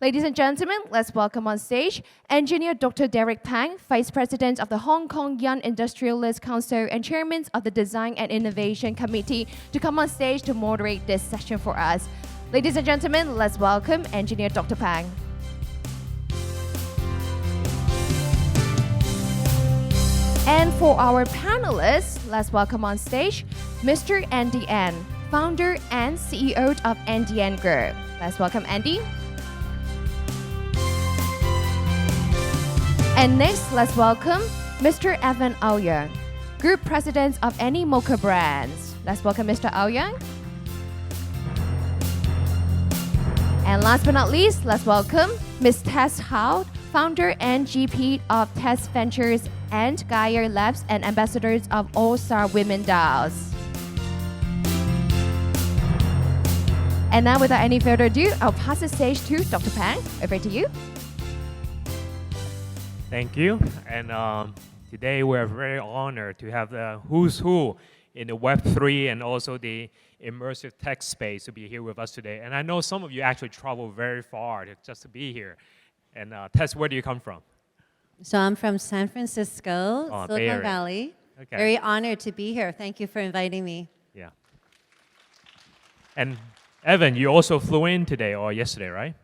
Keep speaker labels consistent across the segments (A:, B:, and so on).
A: Ladies and gentlemen, let's welcome on stage Engineer Dr. Derrick Pang, Vice President of the Hong Kong Young Industrialists Council and Chairman of the Design and Innovation Committee, to come on stage to moderate this session for us. Ladies and gentlemen, let's welcome Engineer Dr. Pang. And for our panelists, let's welcome on stage Mr. Andy N, Founder and CEO of NDN Group. Let's welcome Andy. And next, let's welcome Mr. Evan Auyang, Group President of Animoca Brands. Let's welcome Mr. Auyang. And last but not least, let's welcome Ms. Tess Howe, Founder and GP of Tess Ventures and Gaia Labs and Ambassadors of AllStarsWomen DAOs. And now, without any further ado, I'll pass the stage to Dr. Pang. Over to you.
B: Thank you. And today we're very honored to have the who's who in the Web3 and also the immersive tech space to be here with us today. And I know some of you actually travel very far just to be here. And Tess, where do you come from?
C: So I'm from San Francisco, Silicon Valley.
B: Okay.
C: Very honored to be here. Thank you for inviting me.
B: Yeah. And Evan, you also flew in today or yesterday, right?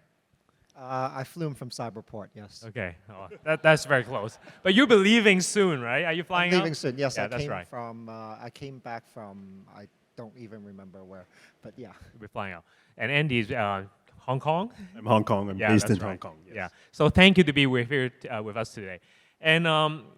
D: I flew in from Cyberport, yes.
B: Okay, that's very close. But you'll be leaving soon, right? Are you flying out?
D: Leaving soon, yes.
B: Yeah, that's right.
D: I came back from, I don't even remember where, but yeah.
B: You'll be flying out. And Andy's Hong Kong?
E: I'm Hong Kong. I'm based in Hong Kong. Yes.
B: Yeah. So thank you to be here with us today. And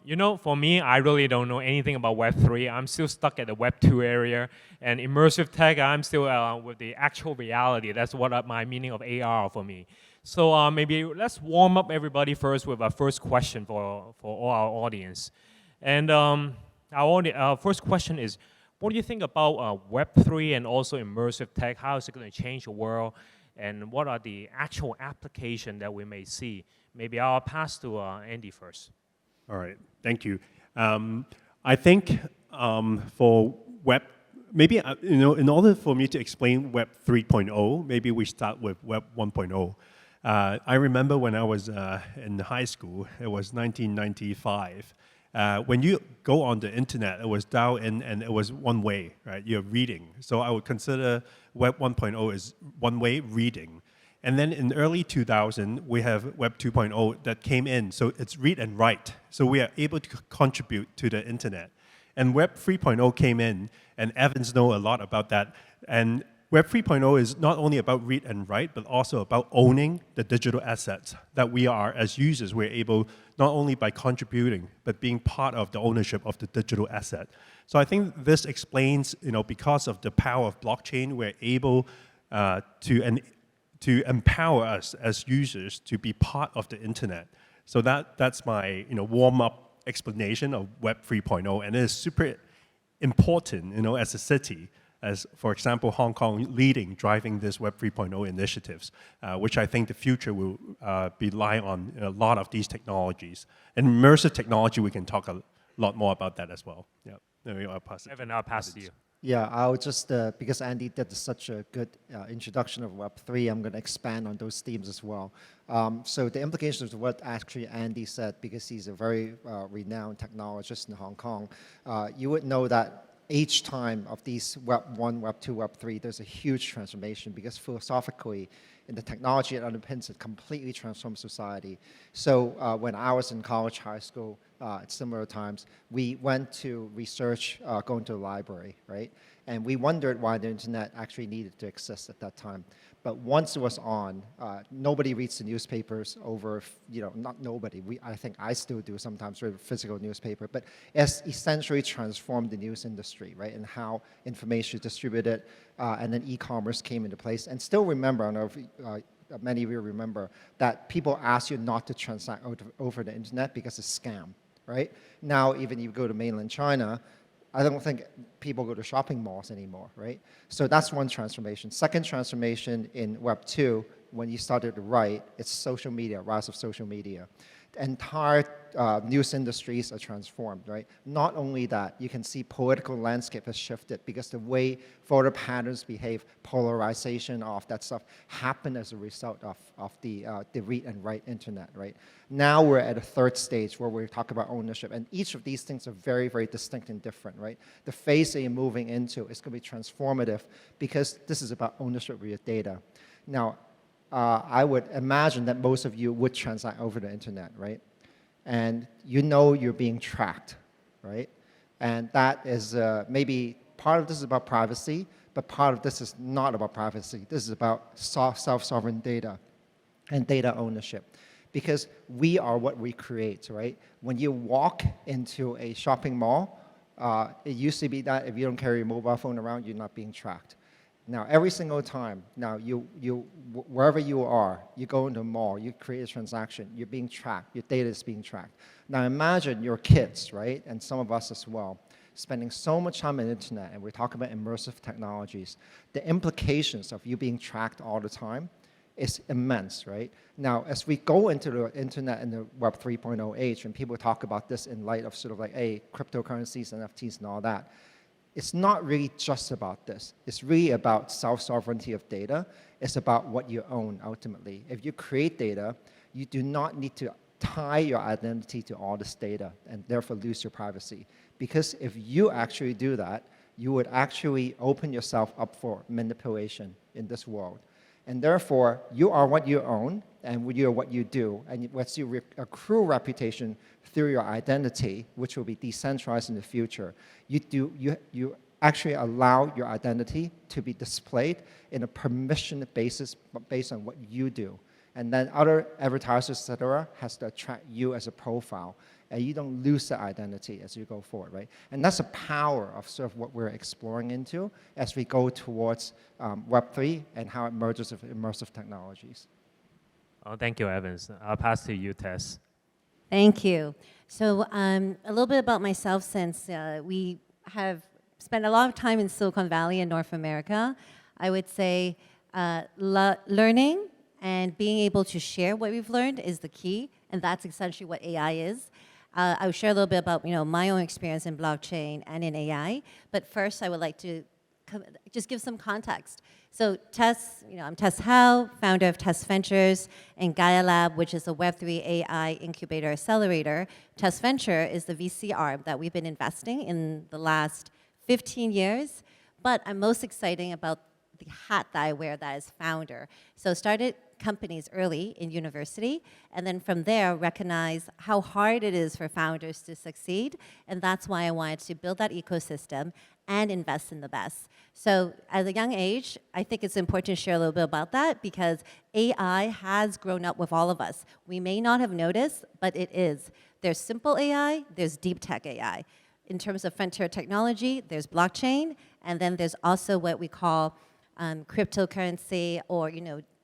B: you know, for me, I really don't know anything about Web3. I'm still stuck at the Web2 area. And immersive tech, I'm still with the actual reality. That's what my meaning of AR for me. So maybe let's warm up everybody first with our first question for all our audience. And our first question is, what do you think about Web3 and also immersive tech? How is it going to change the world? And what are the actual applications that we may see? Maybe I'll pass to Andy first.
E: All right, thank you. I think for Web, maybe in order for me to explain Web 3.0, maybe we start with Web 1.0. I remember when I was in high school, it was 1995. When you go on the internet, it was dial in and it was one way, right? You're reading. So I would consider Web 1.0 as one way reading. And then in early 2000, we have Web 2.0 that came in. So it's read and write. So we are able to contribute to the internet. And Web 3.0 came in, and Evans knows a lot about that. And Web 3.0 is not only about read and write, but also about owning the digital assets that we are, as users, we're able, not only by contributing, but being part of the ownership of the digital asset. So I think this explains, because of the power of blockchain, we're able to empower us as users to be part of the internet. So that's my warm-up explanation of Web 3.0, and it is super important, as a city, as, for example, Hong Kong driving this Web 3.0 initiatives, which I think the future will be relying on a lot of these technologies. And immersive technology, we can talk a lot more about that as well. Yeah, I'll pass it.
B: Evan, I'll pass it to you.
D: Yeah, I'll just, because Andy did such a good introduction of Web3, I'm going to expand on those themes as well. So the implications of what actually Andy said, because he's a very renowned technologist in Hong Kong, you would know that each time of these Web 1, Web 2, Web 3, there's a huge transformation because philosophically, in the technology it underpins, it completely transforms society. So when I was in college, high school, at similar times, we went to research, going to the library, right? And we wondered why the internet actually needed to exist at that time. But once it was on, nobody reads the newspapers over, not nobody. I think I still do sometimes read a physical newspaper, but it's essentially transformed the news industry, right? And how information is distributed, and then e-commerce came into place. And still remember, I don't know if many of you remember, that people ask you not to transact over the internet because it's scam, right? Now, even if you go to mainland China, I don't think people go to shopping malls anymore, right? So that's one transformation. Second transformation in Web 2, when you started to write, it's social media, rise of social media. entire news industries are transformed, right? Not only that, you can see political landscape has shifted because the way voter patterns behave, polarization of that stuff happened as a result of the read and write internet, right? Now we're at a third stage where we talk about ownership, and each of these things are very, very distinct and different, right? The phase that you're moving into is going to be transformative because this is about ownership of your data. Now, I would imagine that most of you would transact over the internet, right? And you know you're being tracked, right? And that is maybe part of this is about privacy, but part of this is not about privacy. This is about self-sovereign data and data ownership. Because we are what we create, right? When you walk into a shopping mall, it used to be that if you don't carry your mobile phone around, you're not being tracked. Now, every single time, now wherever you are, you go into a mall, you create a transaction, you're being tracked, your data is being tracked. Now imagine your kids, right, and some of us as well, spending so much time on the internet, and we're talking about immersive technologies. The implications of you being tracked all the time is immense, right? Now, as we go into the internet and the Web 3.0 age, and people talk about this in light of sort of like, hey, cryptocurrencies, NFTs, and all that, it's not really just about this. It's really about self-sovereignty of data. It's about what you own, ultimately. If you create data, you do not need to tie your identity to all this data and therefore lose your privacy. Because if you actually do that, you would actually open yourself up for manipulation in this world. And therefore, you are what you own, and you are what you do. And once you accrue reputation through your identity, which will be decentralized in the future, you actually allow your identity to be displayed in a permission basis based on what you do. And then other advertisers, et cetera, has to attract you as a profile. And you don't lose that identity as you go forward, right? And that's the power of sort of what we're exploring into as we go towards Web3 and how it merges with immersive technologies.
B: Oh, thank you, Evans. I'll pass to you, Tess.
C: Thank you. So a little bit about myself, since we have spent a lot of time in Silicon Valley in North America. I would say learning and being able to share what we've learned is the key, and that's essentially what AI is. I'll share a little bit about my own experience in blockchain and in AI, but first I would like to just give some context. So Tess, I'm Tess Howe, founder of Tess Ventures and Gaia Lab, which is a Web3 AI incubator accelerator. Tess Venture is the VC arm that we've been investing in the last 15 years, but I'm most excited about the hat that I wear that is founder. So started companies early in university, and then from there recognize how hard it is for founders to succeed, and that's why I wanted to build that ecosystem and invest in the best. So at a young age, I think it's important to share a little bit about that because AI has grown up with all of us. We may not have noticed, but it is. There's simple AI, there's deep tech AI. In terms of frontier technology, there's blockchain, and then there's also what we call cryptocurrency or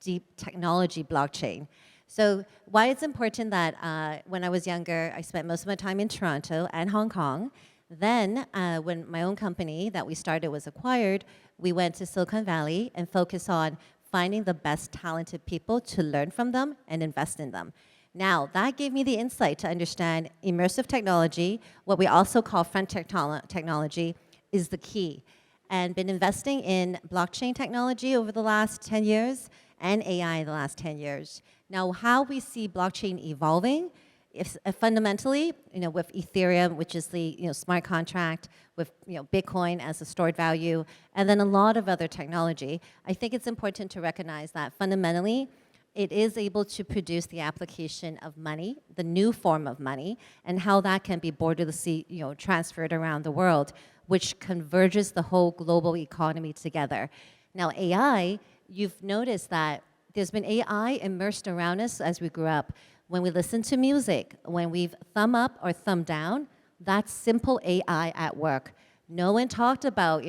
C: deep technology blockchain. So why it's important that when I was younger, I spent most of my time in Toronto and Hong Kong. Then when my own company that we started was acquired, we went to Silicon Valley and focused on finding the best talented people to learn from them and invest in them. Now, that gave me the insight to understand immersive technology, what we also call frontier technology, is the key. And been investing in blockchain technology over the last 10 years and AI in the last 10 years. Now, how we see blockchain evolving is fundamentally, with Ethereum, which is the smart contract, with Bitcoin as a stored value, and then a lot of other technology. I think it's important to recognize that fundamentally, it is able to produce the application of money, the new form of money, and how that can be borderlessly, transferred around the world, which converges the whole global economy together. Now, AI, you've noticed that there's been AI immersed around us as we grew up. When we listen to music, when we've thumb up or thumb down, that's simple AI at work. No one talked about,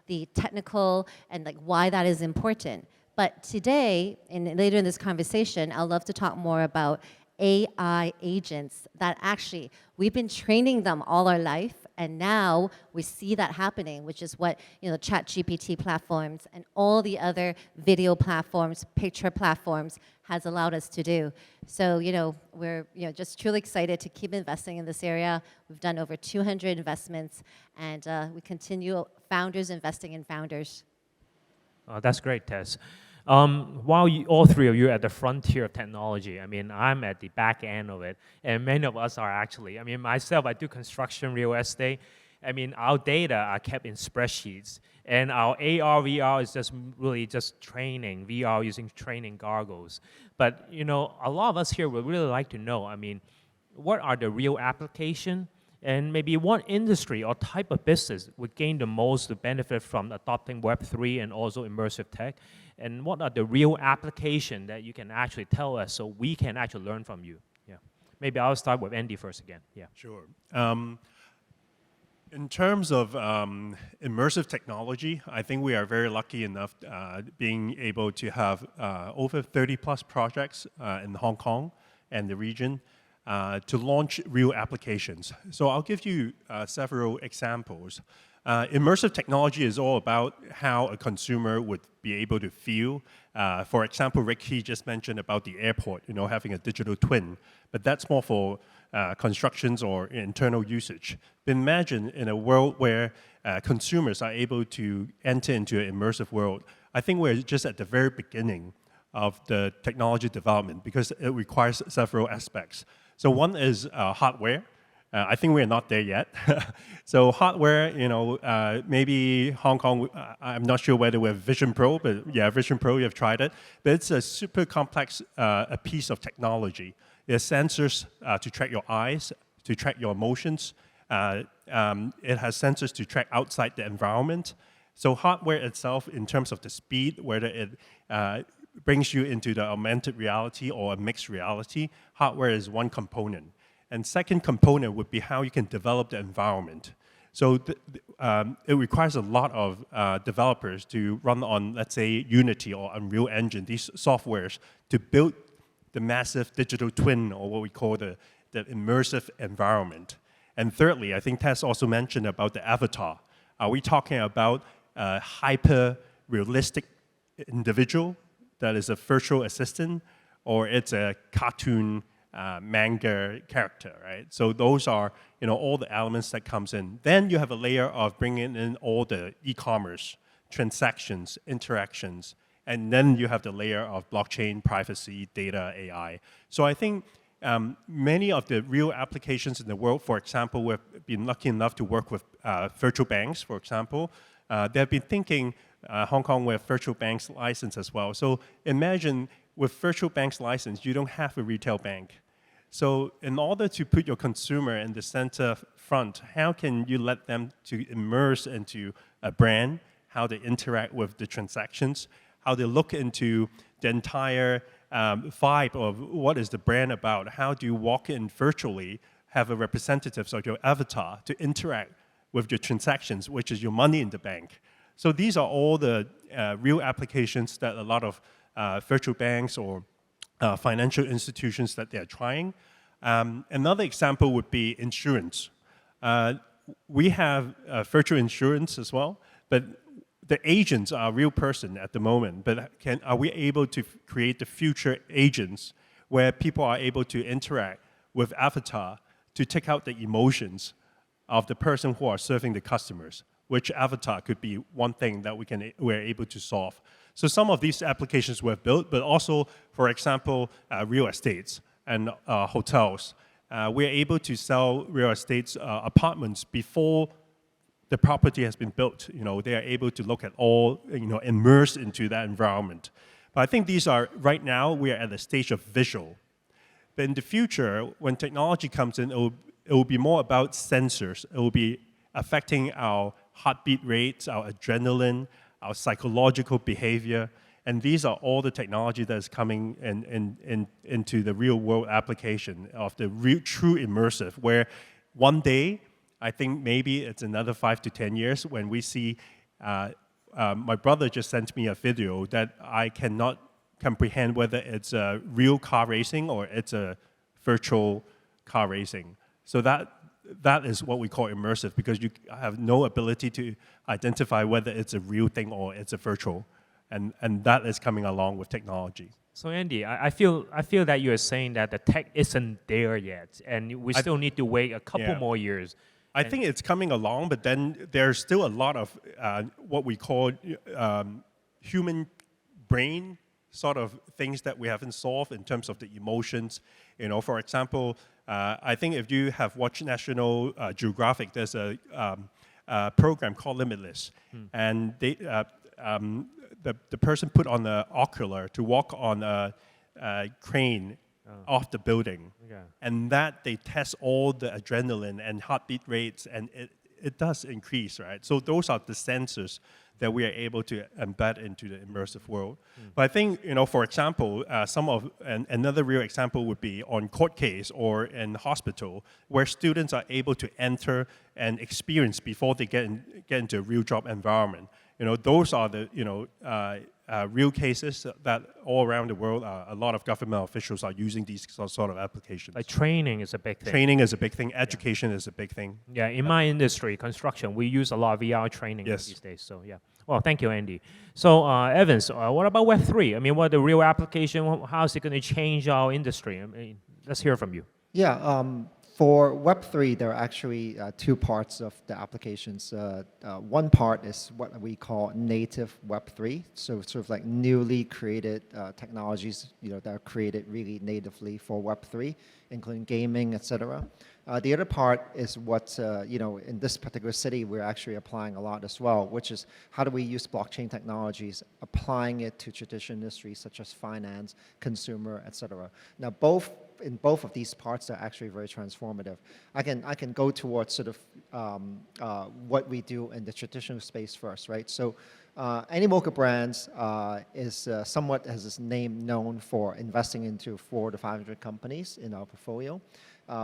C: the technical and why that is important. But today, and later in this conversation, I'd love to talk more about AI agents that actually, we've been training them all our life, And now we see that happening, which is what ChatGPT platforms and all the other video platforms, picture platforms has allowed us to do. So we're just truly excited to keep investing in this area. We've done over 200 investments, and we continue founders investing in founders.
B: That's great, Tess. While all three of you are at the frontier of technology, I mean, I'm at the back end of it, and many of us are actually. I mean, myself, I do construction, real estate. I mean, our data are kept in spreadsheets, and our AR, VR is just really just training, VR using training goggles. But, a lot of us here would really like to know, I mean, what are the real application? And maybe what industry or type of business would gain the most to benefit from adopting Web3 and also immersive tech? And what are the real application that you can actually tell us so we can actually learn from you? Yeah. Maybe I'll start with Andy first again. Yeah.
E: Sure. In terms of immersive technology, I think we are very lucky enough being able to have over 30 plus projects in Hong Kong and the region to launch real applications. So I'll give you several examples. Immersive technology is all about how a consumer would be able to feel. For example, Ricky just mentioned about the airport, having a digital twin, but that's more for constructions or internal usage. But imagine in a world where consumers are able to enter into an immersive world. I think we're just at the very beginning of the technology development because it requires several aspects. So one is hardware. I think we're not there yet. So hardware, maybe Hong Kong, I'm not sure whether we have Vision Pro, but yeah, Vision Pro, you have tried it. But it's a super complex a piece of technology. It has sensors to track your eyes, to track your emotions. It has sensors to track outside the environment. So hardware itself, in terms of the speed, whether it brings you into the augmented reality or a mixed reality, hardware is one component. And second component would be how you can develop the environment. So it requires a lot of developers to run on, let's say, Unity or Unreal Engine, these softwares, to build the massive digital twin, or what we call the immersive environment. And thirdly, I think Tess also mentioned about the avatar. Are we talking about a hyper-realistic individual that is a virtual assistant, or it's a cartoon manga character, right? So those are all the elements that comes in. Then you have a layer of bringing in all the e-commerce, transactions, interactions, and then you have the layer of blockchain, privacy, data, AI. So I think many of the real applications in the world, for example, we've been lucky enough to work with virtual banks, for example. They've been thinking Hong Kong with virtual banks license as well. So imagine with virtual banks license, you don't have a retail bank. So in order to put your consumer in the center front, how can you let them to immerse into a brand, how they interact with the transactions, how they look into the entire vibe of what is the brand about, how do you walk in virtually, have a representative of your avatar to interact with your transactions, which is your money in the bank. So these are all the real applications that a lot of virtual banks or financial institutions that they're trying. Another example would be insurance. We have virtual insurance as well, but the agents are a real person at the moment. But are we able to create the future agents where people are able to interact with avatar to take out the emotions of the person who are serving the customers? Which avatar could be one thing that we're able to solve. So some of these applications were built, but also, for example, real estates and hotels. We're able to sell real estates apartments before the property has been built. They are able to look at all, immerse into that environment. But I think these are, right now, we are at the stage of visual. But in the future, when technology comes in, it will be more about sensors. It will be affecting our heartbeat rates, our adrenaline, our psychological behavior. And these are all the technology that is coming into the real world application of the real, true immersive, where one day, I think maybe it's another 5 to 10 years when we see, my brother just sent me a video that I cannot comprehend whether it's a real car racing or it's a virtual car racing. So that that is what we call immersive, because you have no ability to identify whether it's a real thing or it's a virtual. And that is coming along with technology.
B: So Andy, I feel that you are saying that the tech isn't there yet, and we still need to wait a couple
E: Yeah.
B: more years.
E: I think it's coming along, but then there's still a lot of what we call human brain sort of things that we haven't solved in terms of the emotions. You know, for example, I think if you have watched National Geographic, there's a program called Limitless, and they, the person put on the ocular to walk on a crane off the building, and that they test all the adrenaline and heartbeat rates, and it does increase, right? So those are the sensors that we are able to embed into the immersive world. But I think, you know, for example, another real example would be on court case or in hospital, where students are able to enter and experience before they get into a real job environment. You know, those are the, you know, real cases that all around the world, a lot of government officials are using these sort of applications.
B: Like training is a big thing.
E: Training is a big thing. Education is a big thing.
B: Yeah, in my industry, construction, we use a lot of VR training these days. So yeah. Well, thank you, Andy. So Evans, what about Web3? I mean, what are the real application? How is it going to change our industry? I mean, let's hear from you.
D: Yeah, for Web3, there are actually two parts of the applications. One part is what we call native Web3, so sort of like newly created technologies, you know, that are created really natively for Web3, including gaming, etc. The other part is what, you know, in this particular city, we're actually applying a lot as well, which is how do we use blockchain technologies, applying it to traditional industries such as finance, consumer, etc. Now, in both of these parts are actually very transformative. I can go towards sort of what we do in the traditional space first, right? So Animoca Brands is somewhat, as its name, known for investing into 400 to 500 companies in our portfolio.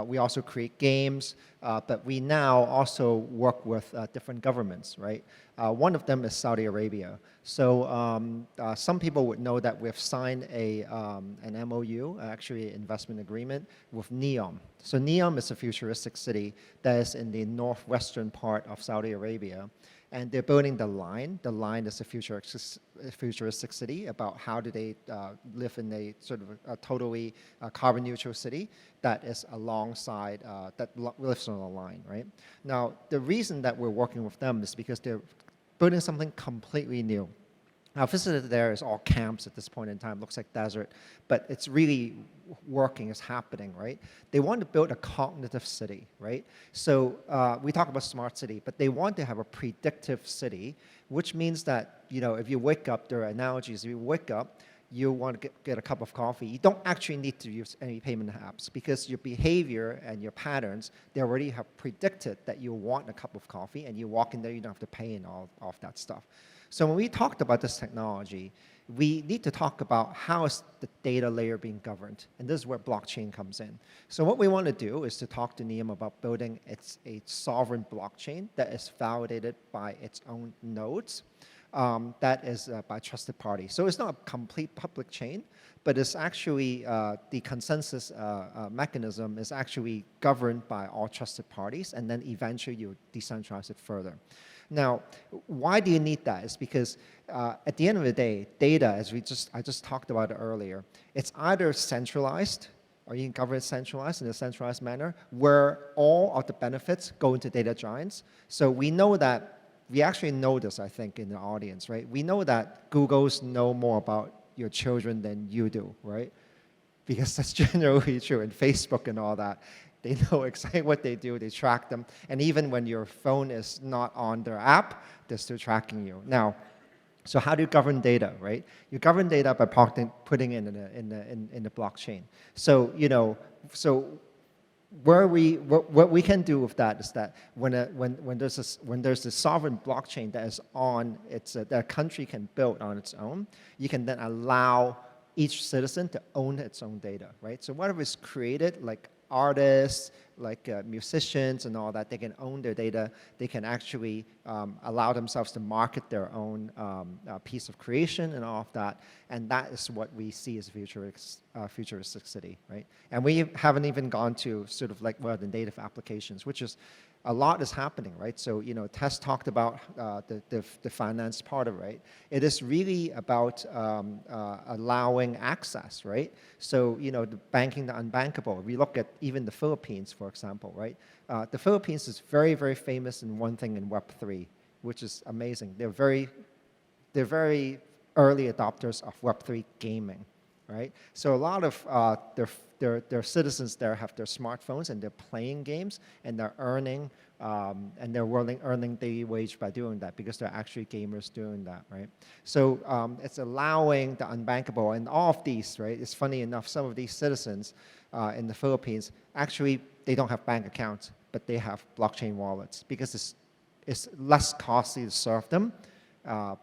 D: We also create games, but we now also work with different governments, right? One of them is Saudi Arabia. So some people would know that we've signed an MOU, actually an investment agreement, with NEOM. So NEOM is a futuristic city that is in the northwestern part of Saudi Arabia. And they're building the line. The line is a futuristic city about how do they live in a sort of a totally carbon neutral city that is alongside, that lives on the line, right? Now, the reason that we're working with them is because they're building something completely new. Our facility there is all camps at this point in time. Looks like desert, but it's really working, it's happening, right? They want to build a cognitive city, right? So we talk about smart city, but they want to have a predictive city, which means that, you know, if you wake up, there are analogies, if you wake up, you want to get a cup of coffee, you don't actually need to use any payment apps because your behavior and your patterns, they already have predicted that you want a cup of coffee and you walk in there, you don't have to pay and all of that stuff. So when we talked about this technology, we need to talk about how is the data layer being governed, and this is where blockchain comes in. So what we want to do is to talk to NEOM about building a sovereign blockchain that is validated by its own nodes, that is by trusted parties. So it's not a complete public chain, but it's actually the consensus mechanism is actually governed by all trusted parties, and then eventually you decentralize it further. Now, why do you need that? It's because at the end of the day, data, as I just talked about it earlier, it's either centralized, or you can govern it centralized in a centralized manner, where all of the benefits go into data giants. So we know that, we actually know this, I think, in the audience, right? We know that Googles know more about your children than you do, right? Because that's generally true, and Facebook and all that. They know exactly what they do, they track them, and even when your phone is not on their app, they're still tracking you. Now, so how do you govern data, right? You govern data by putting it in the blockchain. So, you know, so what we can do with that is that when there's a sovereign blockchain that is on that a country can build on its own, you can then allow each citizen to own its own data, right? So whatever is created, like artists, like musicians and all that, they can own their data. They can actually allow themselves to market their own piece of creation and all of that. And that is what we see as a futuristic city, right? And we haven't even gone to sort of like, well, the native applications, which is a lot is happening, right? So, Tess talked about the finance part of it, right? It is really about allowing access, right? So, the banking the unbankable. We look at even the Philippines, for example, right? The Philippines is very, very famous in one thing in Web3, which is amazing. They're very early adopters of Web3 gaming, right? So a lot of their citizens there have their smartphones and they're playing games and they're earning daily wage by doing that because they're actually gamers doing that, right? So it's allowing the unbankable and all of these, right? It's funny enough, some of these citizens in the Philippines, actually they don't have bank accounts, but they have blockchain wallets because it's less costly to serve them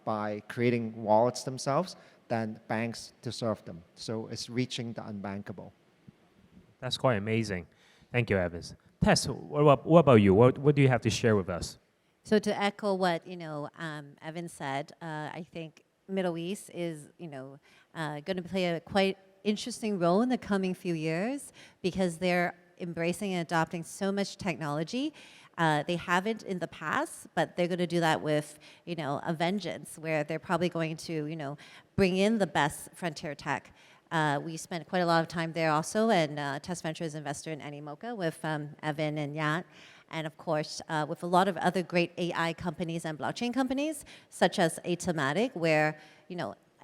D: by creating wallets themselves than banks to serve them. So it's reaching the unbankable.
B: That's quite amazing. Thank you, Evans. Tess, what about you? What do you have to share with us?
C: So to echo what Evan said, I think Middle East is going to play a quite interesting role in the coming few years because they're embracing and adopting so much technology. They haven't in the past, but they're going to do that with a vengeance, where they're probably going to bring in the best frontier tech. We spent quite a lot of time there also, and Tess Venture is investor in Animoca with Evan and Yat, and of course with a lot of other great AI companies and blockchain companies, such as Automatic, where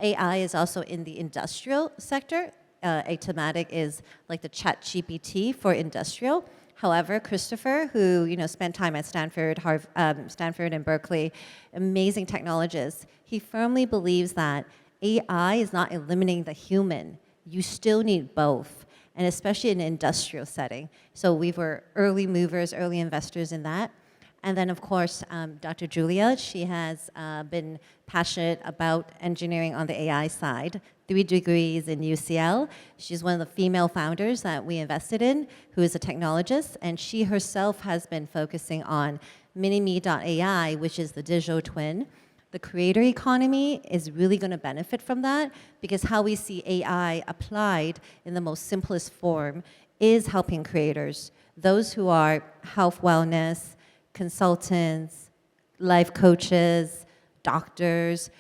C: AI is also in the industrial sector. Automatic is like the ChatGPT for industrial. However, Christopher, who spent time at Stanford and Berkeley, amazing technologist, he firmly believes that AI is not eliminating the human. You still need both, and especially in an industrial setting. So we were early movers, early investors in that. And then, of course, Dr. Julia, she has been passionate about engineering on the AI side, 3 degrees in UCL. She's one of the female founders that we invested in, who is a technologist, and she herself has been focusing on Minime.ai, which is the digital twin. The creator economy is really going to benefit from that because how we see AI applied in the most simplest form is helping creators, those who are health, wellness, consultants, life coaches, doctors,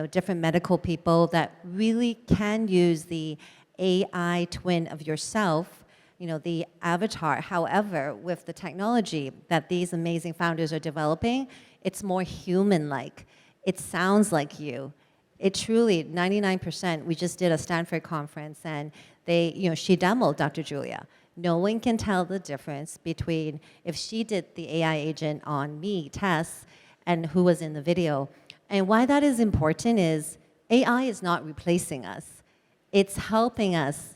C: different medical people that really can use the AI twin of yourself, the avatar. However, with the technology that these amazing founders are developing, it's more human-like. It sounds like you. It truly, 99%, we just did a Stanford conference and she demoed Dr. Julia. No one can tell the difference between if she did the AI agent on me, Tess, and who was in the video. And why that is important is AI is not replacing us. It's helping us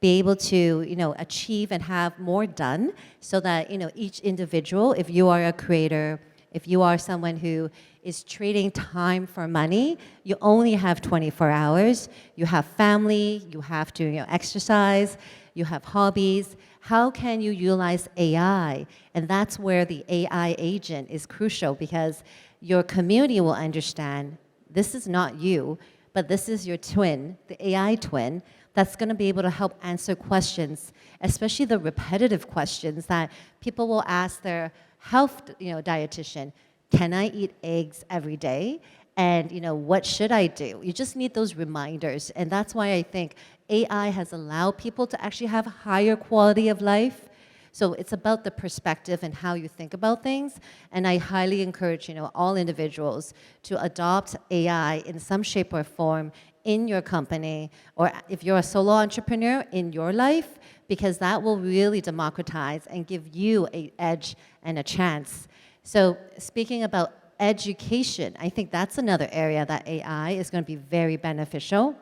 C: be able to achieve and have more done so that each individual, if you are a creator, if you are someone who is trading time for money, you only have 24 hours. You have family, you have to exercise, you have hobbies. How can you utilize AI? And that's where the AI agent is crucial because your community will understand this is not you, but this is your twin, the AI twin, that's going to be able to help answer questions, especially the repetitive questions that people will ask their health dietitian. Can I eat eggs every day? And what should I do? You just need those reminders. And that's why I think AI has allowed people to actually have a higher quality of life. So it's about the perspective and how you think about things. And I highly encourage all individuals to adopt AI in some shape or form in your company, or if you're a solo entrepreneur in your life, because that will really democratize and give you an edge and a chance. So speaking about education, I think that's another area that AI is going to be very beneficial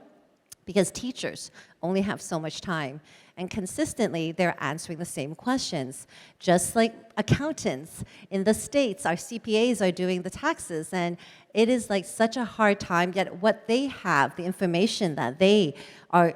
C: because teachers only have so much time. And consistently, they're answering the same questions. Just like accountants in the States, our CPAs are doing the taxes, and it is like such a hard time, yet what they have, the information that they are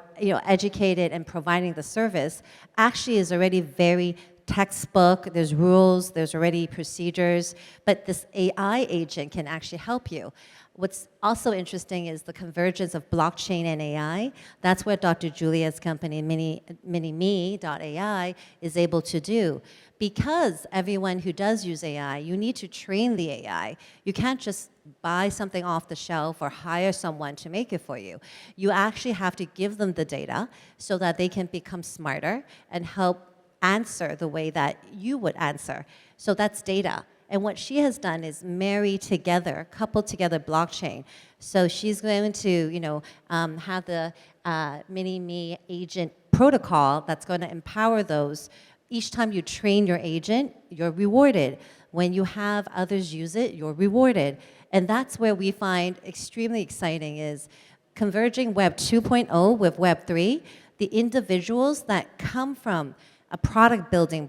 C: educated and providing the service, actually is already very textbook, there's rules, there's already procedures, but this AI agent can actually help you. What's also interesting is the convergence of blockchain and AI. That's what Dr. Julia's company, MiniMe.ai, is able to do. Because everyone who does use AI, you need to train the AI. You can't just buy something off the shelf or hire someone to make it for you. You actually have to give them the data so that they can become smarter and help answer the way that you would answer. So that's data. And what she has done is marry together, couple together blockchain. So she's going to, have the Mini-Me agent protocol that's going to empower those. Each time you train your agent, you're rewarded. When you have others use it, you're rewarded. And that's where we find extremely exciting is converging Web 2.0 with Web 3, the individuals that come from a product building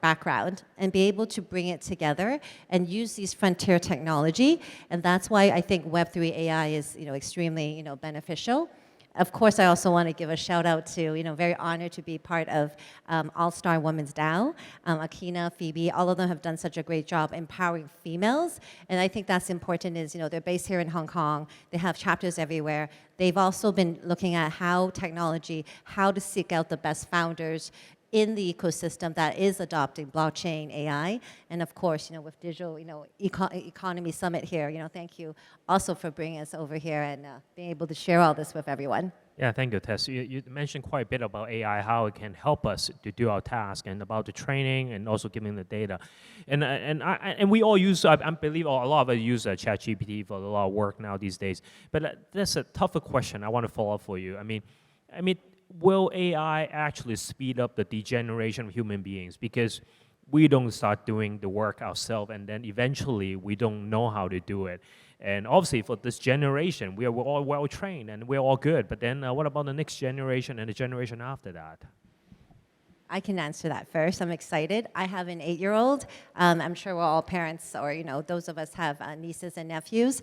C: background and be able to bring it together and use these frontier technology. And that's why I think Web3 AI is extremely beneficial. Of course, I also want to give a shout out to, very honored to be part of AllStarsWomen's DAO. Akina, Phoebe, all of them have done such a great job empowering females. And I think that's important is, they're based here in Hong Kong. They have chapters everywhere. They've also been looking at how technology, how to seek out the best founders in the ecosystem that is adopting blockchain, AI, and of course, with Digital Economy Summit here, thank you also for bringing us over here and being able to share all this with everyone.
B: Yeah, thank you, Tess. You mentioned quite a bit about AI, how it can help us to do our task, and about the training, and also giving the data. And we all use, I believe a lot of us use ChatGPT for a lot of work now these days. But that's a tougher question I want to follow up for you. I mean, will AI actually speed up the degeneration of human beings? Because we don't start doing the work ourselves, and then eventually we don't know how to do it. And obviously for this generation, we're all well trained and we're all good. But then what about the next generation and the generation after that?
C: I can answer that first. I'm excited. I have an 8-year-old. I'm sure we're all parents, or those of us have nieces and nephews.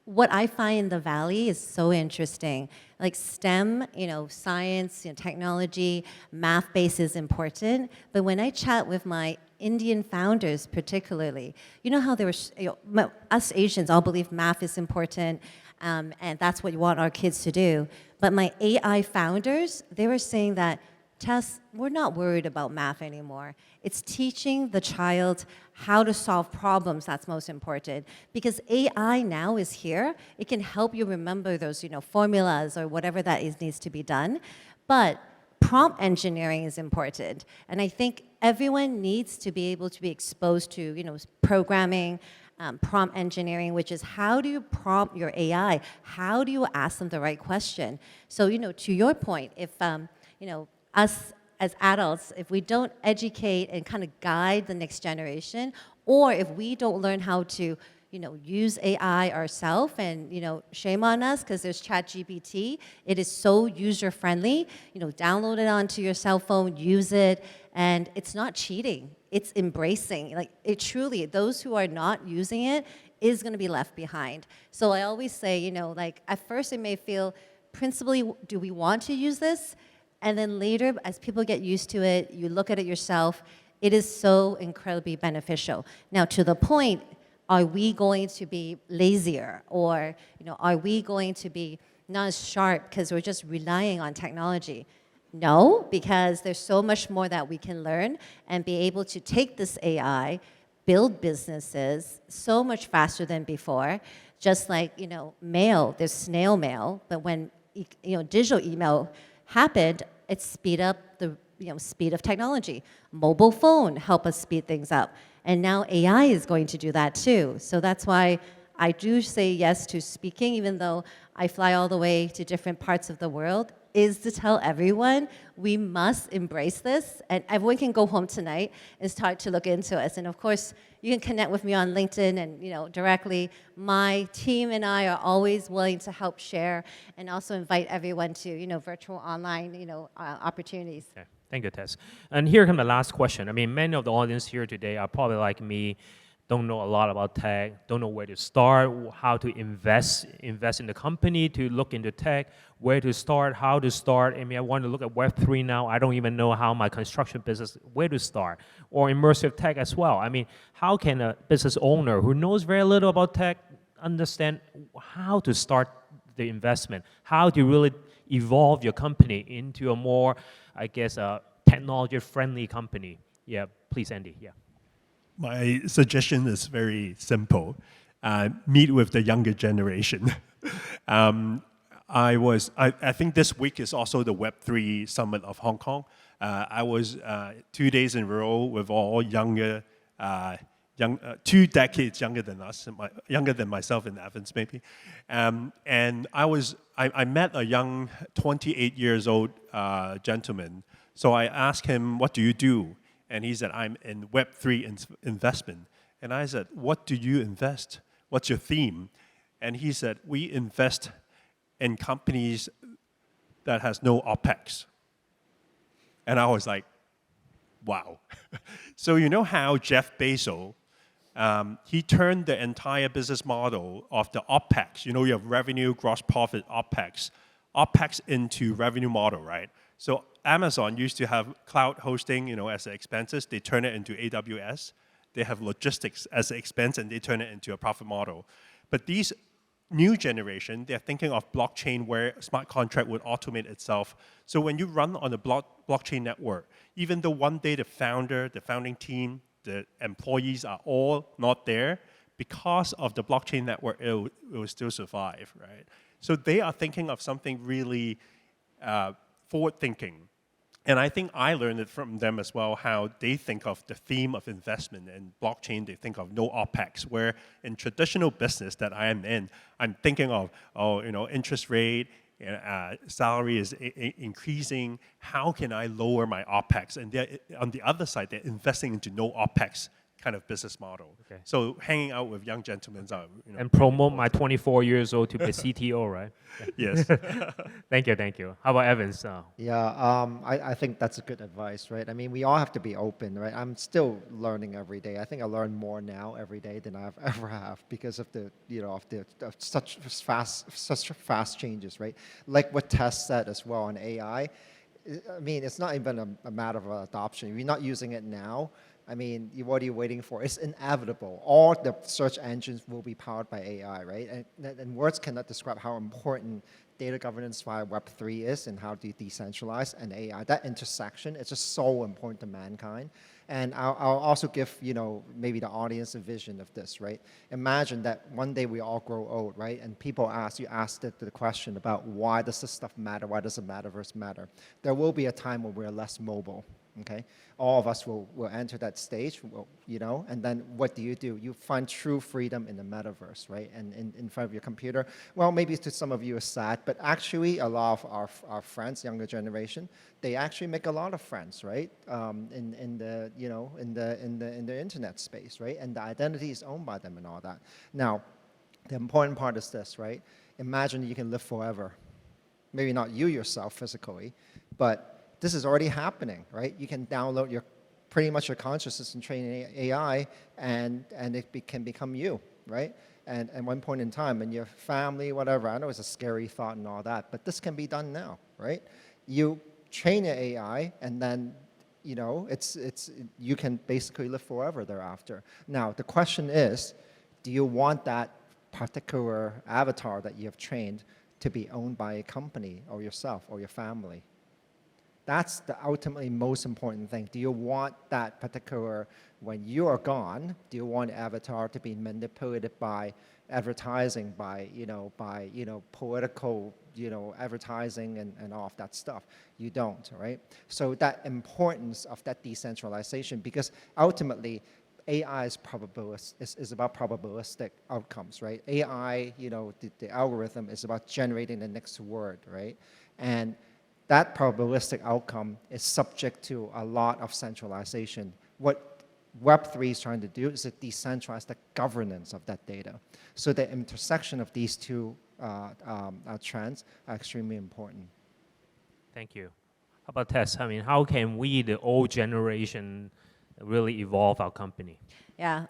C: What I find in the Valley is so interesting. Like STEM, science, technology, math base is important. But when I chat with my Indian founders particularly, how they were, us Asians all believe math is important, and that's what you want our kids to do. But my AI founders, they were saying that, Tess, we're not worried about math anymore. It's teaching the child how to solve problems that's most important. Because AI now is here. It can help you remember those, formulas or whatever that needs to be done. But prompt engineering is important. And I think everyone needs to be able to be exposed to, programming, prompt engineering, which is how do you prompt your AI? How do you ask them the right question? So, to your point, if, us as adults, if we don't educate and kind of guide the next generation, or if we don't learn how to, use AI ourselves, and, shame on us because there's ChatGPT. It is so user-friendly. Download it onto your cell phone, use it, and it's not cheating. It's embracing. Like, it truly, those who are not using it is going to be left behind. So I always say, at first it may feel, principally, do we want to use this? And then later, as people get used to it, you look at it yourself, it is so incredibly beneficial. Now, to the point, are we going to be lazier? Or, are we going to be not as sharp because we're just relying on technology? No, because there's so much more that we can learn and be able to take this AI, build businesses so much faster than before. Just like, mail, there's snail mail, but when, digital email happened, it speed up the speed of technology. Mobile phone help us speed things up. And now AI is going to do that too. So that's why I do say yes to speaking, even though I fly all the way to different parts of the world. is to tell everyone we must embrace this, and everyone can go home tonight and start to look into us. And of course, you can connect with me on LinkedIn and directly. My team and I are always willing to help share and also invite everyone to virtual online opportunities.
B: Okay. Thank you, Tess. And here comes the last question. I mean, many of the audience here today are probably like me, don't know a lot about tech, don't know where to start, how to invest in the company, to look into tech, where to start, how to start. I mean, I want to look at Web3 now. I don't even know how my construction business, where to start, or immersive tech as well. I mean, how can a business owner who knows very little about tech understand how to start the investment, how to really evolve your company into a more, I guess, technology-friendly company? Yeah, please, Andy. Yeah.
E: My suggestion is very simple. Meet with the younger generation. I think this week is also the Web3 Summit of Hong Kong. I was 2 days in a row with all younger, 2 decades younger than us, younger than myself in Evans maybe. And I met a young 28 years old gentleman. So I asked him, what do you do? And he said, I'm in Web3 investment. And I said, what do you invest? What's your theme? And he said, we invest in companies that has no OPEX. And I was like, wow. So you know how Jeff Bezos, he turned the entire business model of the OPEX, you have revenue, gross profit, OPEX into revenue model, right? So Amazon used to have cloud hosting, as expenses. They turn it into AWS. They have logistics as an expense, and they turn it into a profit model. But these new generation, they're thinking of blockchain where smart contract would automate itself. So when you run on a blockchain network, even though one day the founder, the founding team, the employees are all not there, because of the blockchain network, it will still survive, right? So they are thinking of something really forward-thinking. And I think I learned it from them as well, how they think of the theme of investment and blockchain. They think of no OPEX, where in traditional business that I am in, I'm thinking of, interest rate, salary is increasing. How can I lower my OPEX? And on the other side, they're investing into no OPEX kind of business model. Okay. So hanging out with young gentlemen are,
B: and promote my 24 years old to be CTO, right?
E: Yes.
B: Thank you. How about Evans?
D: I think that's a good advice, right? I mean, we all have to be open, right? I'm still learning every day. I think I learn more now every day than I've ever have because of the, of such fast changes, right? Like what Tess said as well on AI. I mean, it's not even a matter of adoption. If you're not using it now, I mean, what are you waiting for? It's inevitable. All the search engines will be powered by AI, right? And words cannot describe how important data governance via Web3 is and how to decentralize and AI. That intersection is just so important to mankind. And I'll also give, maybe the audience a vision of this, right? Imagine that one day we all grow old, right? And people you ask the question about why does this stuff matter? Why does the metaverse matter? There will be a time when we're less mobile. Okay, all of us will enter that stage, and then what do? You find true freedom in the metaverse, right? And in front of your computer. Well, maybe to some of you it's sad, but actually a lot of our friends, younger generation, they actually make a lot of friends, right? In the internet space, right? And the identity is owned by them and all that. Now, the important part is this, right? Imagine you can live forever. Maybe not you yourself physically, but this is already happening, right? You can download pretty much your consciousness and train AI, and it can become you, right? And at one point in time, and your family, whatever. I know it's a scary thought and all that, but this can be done now, right? You train your AI, and then you can basically live forever thereafter. Now the question is, do you want that particular avatar that you have trained to be owned by a company or yourself or your family? That's the ultimately most important thing. Do you want that particular, when you are gone, do you want avatar to be manipulated by advertising, by political, advertising and all of that stuff? You don't, right? So that importance of that decentralization, because ultimately AI is about probabilistic outcomes, right? AI, the algorithm is about generating the next word, right? And that probabilistic outcome is subject to a lot of centralization. What Web3 is trying to do is to decentralize the governance of that data. So the intersection of these two trends are extremely important.
B: Thank you. How about Tess? I mean, how can we, the old generation, really evolve our company?
C: Yeah,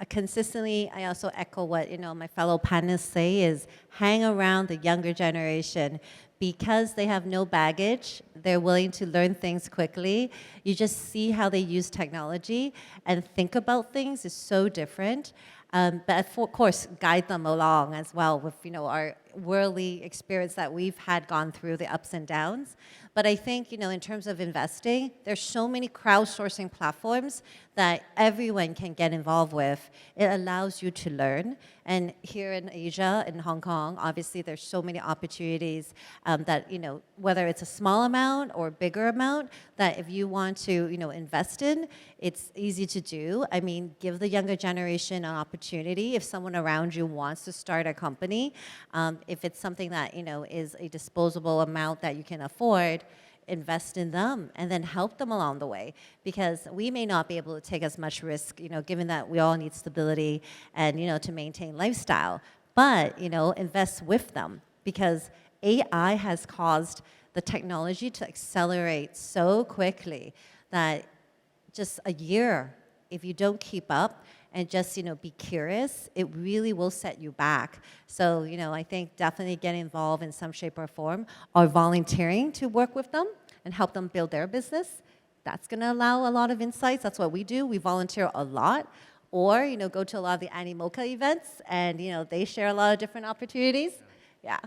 C: consistently, I also echo what my fellow panelists say is hang around the younger generation because they have no baggage. They're willing to learn things quickly. You just see how they use technology and think about things is so different. But of course, guide them along as well with our worldly experience that we've had gone through the ups and downs. But I think in terms of investing, there's so many crowdsourcing platforms that everyone can get involved with. It allows you to learn. And here in Asia, in Hong Kong, obviously there's so many opportunities that whether it's a small amount or bigger amount, that if you want to invest in, it's easy to do. I mean, give the younger generation an opportunity. If someone around you wants to start a company, if it's something that is a disposable amount that you can afford, invest in them and then help them along the way, because we may not be able to take as much risk, given that we all need stability and to maintain lifestyle, but invest with them, because AI has caused the technology to accelerate so quickly that just a year, if you don't keep up and just be curious, it really will set you back. So I think definitely get involved in some shape or form, or volunteering to work with them and help them build their business. That's going to allow a lot of insights. That's what we do. We volunteer a lot, or go to a lot of the Animoca events, and they share a lot of different opportunities. Yeah.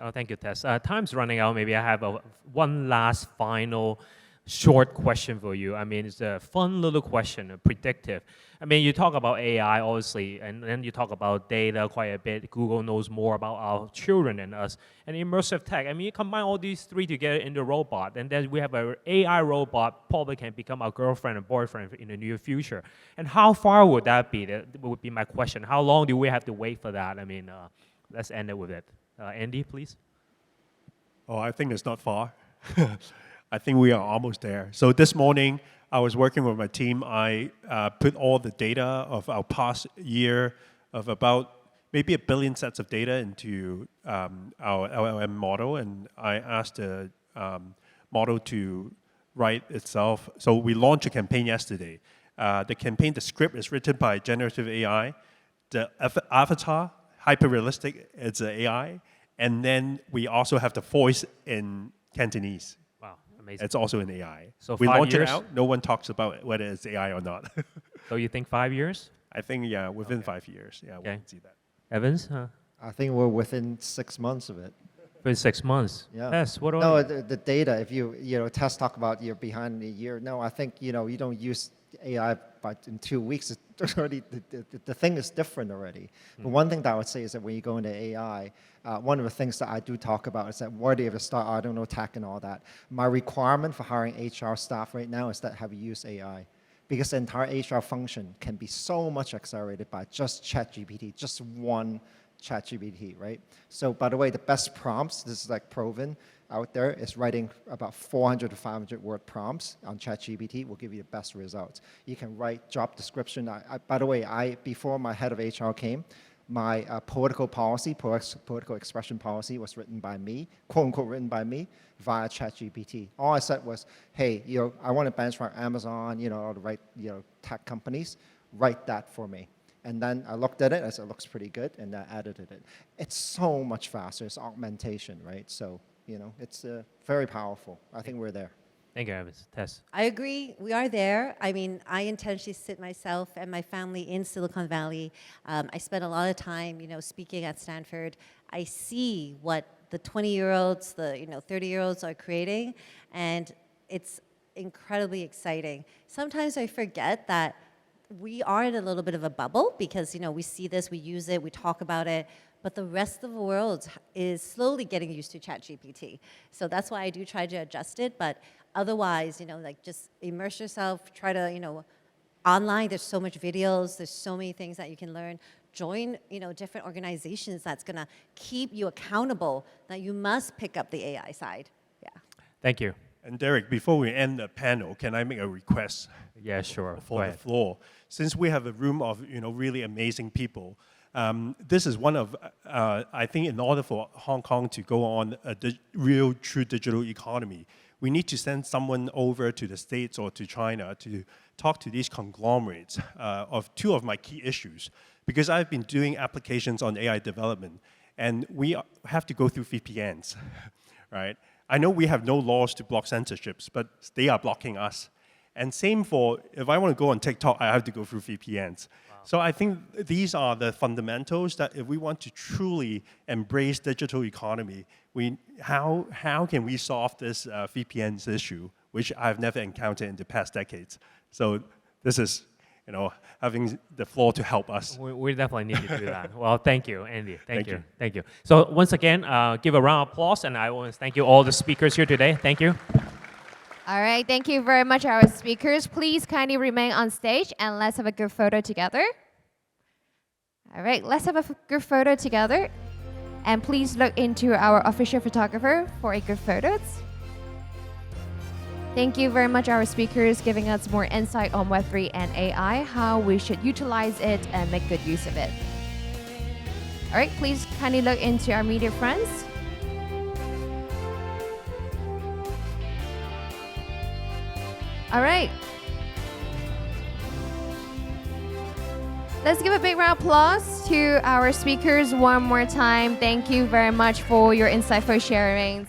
B: Oh, thank you, Tess. Time's running out. Maybe I have one last final short question for you. I mean, it's a fun little question, predictive. I mean, you talk about AI, obviously, and then you talk about data quite a bit. Google knows more about our children than us. And immersive tech, I mean, you combine all these three together in the robot, and then we have an AI robot probably can become our girlfriend and boyfriend in the near future. And how far would that be? That would be my question. How long do we have to wait for that? I mean, let's end it with it. Andy, please.
E: Oh, I think it's not far. I think we are almost there. So this morning, I was working with my team. I put all the data of our past year of about maybe 1 billion sets of data into our LLM model, and I asked the model to write itself. So we launched a campaign yesterday. The campaign, the script is written by generative AI. The avatar, hyper-realistic, it's an AI. And then we also have the voice in Cantonese.
B: Wow, amazing.
E: It's also an AI.
B: So
E: we
B: 5
E: launch
B: years?
E: it out. No one talks about whether it's AI or not.
B: So you think 5 years?
E: I think, yeah, within 5 years. Yeah, we can see that.
B: Evans?
D: I think we're within 6 months of it.
B: For 6 months.
D: Yeah.
B: Yes. What do
D: No,
B: I?
D: the data, if Tess talk about you're behind a year. No, I think, you don't use AI, but in 2 weeks, it's already, the thing is different already. But one thing that I would say is that when you go into AI, one of the things that I do talk about is that where do you ever start? I don't know tech and all that. My requirement for hiring HR staff right now is that have you used AI? Because the entire HR function can be so much accelerated by just ChatGPT, just one ChatGPT, right? So by the way, the best prompts, this is like proven out there, is writing about 400 to 500 word prompts on ChatGPT will give you the best results. You can write job description. By the way, before my head of HR came, my political expression policy was written by me, quote unquote written by me, via ChatGPT. All I said was, hey, I want to benchmark Amazon, all the right, tech companies, write that for me. And then I looked at it, I said, it looks pretty good, and I edited it. It's so much faster, it's augmentation, right? So, it's very powerful. I think we're there.
B: Thank you, Evans. Tess.
C: I agree. We are there. I mean, I intentionally sit myself and my family in Silicon Valley. I spend a lot of time, speaking at Stanford. I see what the 20-year-olds, the 30-year-olds are creating, and it's incredibly exciting. Sometimes I forget that we are in a little bit of a bubble because, we see this, we use it, we talk about it, but the rest of the world is slowly getting used to ChatGPT. So that's why I do try to adjust it, but otherwise, just immerse yourself, try to, online, there's so much videos, there's so many things that you can learn. Join, different organizations that's gonna keep you accountable, that you must pick up the AI side. Yeah.
B: Thank you.
E: And Derrick, before we end the panel, can I make a request
B: Yeah, sure. Go
E: for the
B: ahead.
E: floor? Since we have a room of really amazing people, this is one of I think in order for Hong Kong to go on a real true digital economy, we need to send someone over to the States or to China to talk to these conglomerates of two of my key issues, because I've been doing applications on AI development, and we have to go through VPNs, right? I know we have no laws to block censorships, but they are blocking us. And same for, if I want to go on TikTok, I have to go through VPNs. Wow. So I think these are the fundamentals that if we want to truly embrace digital economy, how can we solve this VPNs issue, which I've never encountered in the past decades. So this is, having the floor to help us.
B: We definitely need to do that. Well, thank you, Andy. Thank you. So once again, give a round of applause, and I want to thank you all the speakers here today. Thank you.
A: All right, thank you very much, our speakers. Please kindly remain on stage and let's have a good photo together. All right, let's have a good photo together. And please look into our official photographer for a good photos. Thank you very much, our speakers, giving us more insight on Web3 and AI, how we should utilize it and make good use of it. All right, please kindly look into our media friends. All right. Let's give a big round of applause to our speakers one more time. Thank you very much for your insightful sharings.